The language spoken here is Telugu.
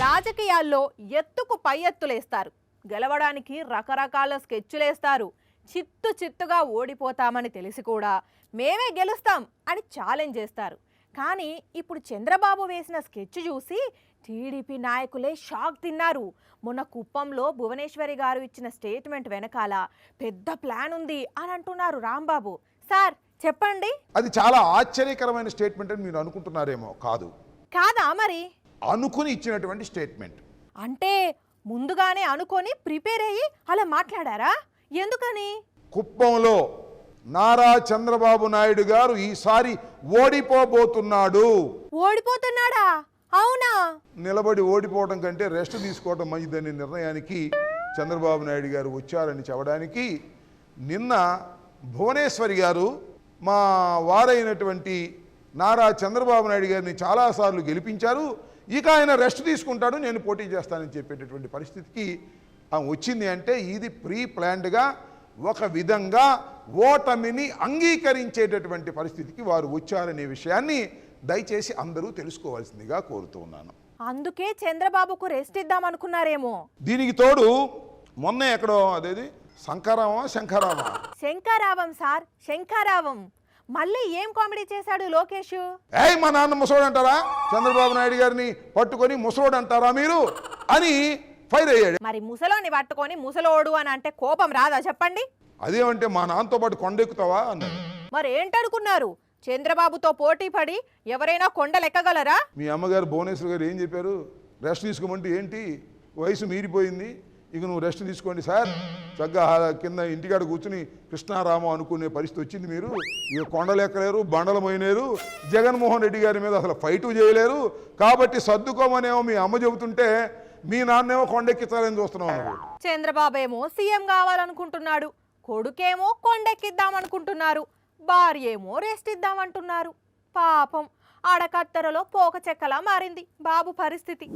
రాజకీయాల్లో ఎత్తుకు పై ఎత్తులేస్తారు, గెలవడానికి రకరకాల స్కెచ్చులేస్తారు. చిత్తుగా ఓడిపోతామని తెలిసి కూడా మేమే గెలుస్తాం అని ఛాలెంజ్ చేస్తారు. కానీ ఇప్పుడు చంద్రబాబు వేసిన స్కెచ్ చూసి టీడీపీ నాయకులే షాక్ తిన్నారు. మొన్న కుప్పంలో భువనేశ్వరి గారు ఇచ్చిన స్టేట్మెంట్ వెనకాల పెద్ద ప్లాన్ ఉంది అని అంటున్నారు రాంబాబు. సార్ చెప్పండి. అది చాలా ఆశ్చర్యకరమైన స్టేట్మెంట్ అని మీరు అనుకుంటున్నారేమో. కాదా మరి? అనుకుని ఇచ్చినటువంటి స్టేట్మెంట్. అంటే ముందుగానే అనుకొని ప్రిపేర్ అయ్యి అలా మాట్లాడారా? ఎందుకని? కుప్పంలో నారా చంద్రబాబు నాయుడు గారు ఈసారి ఓడిపోబోతున్నాడు. ఓడిపోతున్నాడా? అవునా? నిలబడి ఓడిపోవడం కంటే రెస్ట్ తీసుకోవడం మంచిదనే నిర్ణయానికి చంద్రబాబు నాయుడు గారు వచ్చారని చెప్పడానికి నిన్న భువనేశ్వరి గారు మా వారైనటువంటి నారా చంద్రబాబు నాయుడు గారిని చాలాసార్లు గెలిపించారు, ఇక ఆయన రెస్ట్ తీసుకుంటాడు, నేను పోటీ చేస్తానని చెప్పేటటువంటి పరిస్థితికి వచ్చింది. అంటే ఇది ప్రీ ప్లాన్డ్గా ఒక విధంగా ఓటమిని అంగీకరించేటటువంటి పరిస్థితికి వారు వచ్చారనే విషయాన్ని దయచేసి అందరూ తెలుసుకోవాల్సిందిగా కోరుతూ ఉన్నాను. అందుకే చంద్రబాబుకు రెస్ట్ ఇద్దాం అనుకున్నారేమో. దీనికి తోడు మొన్న ఎక్కడో అదేది శంకరావం సార్, శంకరావం. మళ్ళీ ఏం కామెడీ చేశాడు లోకేష్? మా నాన్న ముసలోడు అంటారా? చంద్రబాబు నాయుడు గారిని పట్టుకొని ముసలోడు అంటారా మీరు అని ఫైర్ అయ్యాడు. మరి ముసలోని పట్టుకొని ముసలోడు అని అంటే కోపం రాదా చెప్పండి? అదేమంటే మా నాన్నతో పాటు కొండెక్కుతావా అన్నాడు. మరి ఏంటనుకున్నారు? చంద్రబాబుతో పోటీ పడి ఎవరైనా కొండలెక్కగలరా? మీ అమ్మగారు భువనేశ్వర్ గారు ఏం చెప్పారు? రెస్ట్ తీసుకోమంటే ఏంటి, వయసు మీరిపోయింది, ఇక నువ్వు రెస్ట్ తీసుకోండి సార్, చక్కగా కింద ఇంటికాడ కూర్చుని కృష్ణారామ అనుకునే పరిస్థితి వచ్చింది. మీరు ఇక కొండలు ఎక్కలేరు, బండలు మోయలేరు, జగన్మోహన్ రెడ్డి గారి మీద అసలు ఫైటు చేయలేరు, కాబట్టి సర్దుకోమనేమో మీ అమ్మ చెబుతుంటే మీ నాన్నేమో కొండెక్కించాలని చూస్తున్నాం అన్నాడు. చంద్రబాబు ఏమో సీఎం కావాలనుకుంటున్నాడు, కొడుకేమో కొండెక్కిద్దామనుకుంటున్నారు, భార్య ఏమో రెస్ట్ ఇద్దామంటున్నారు. పాపం ఆడకత్తెరలో పోక చెక్కలా మారింది బాబు పరిస్థితి.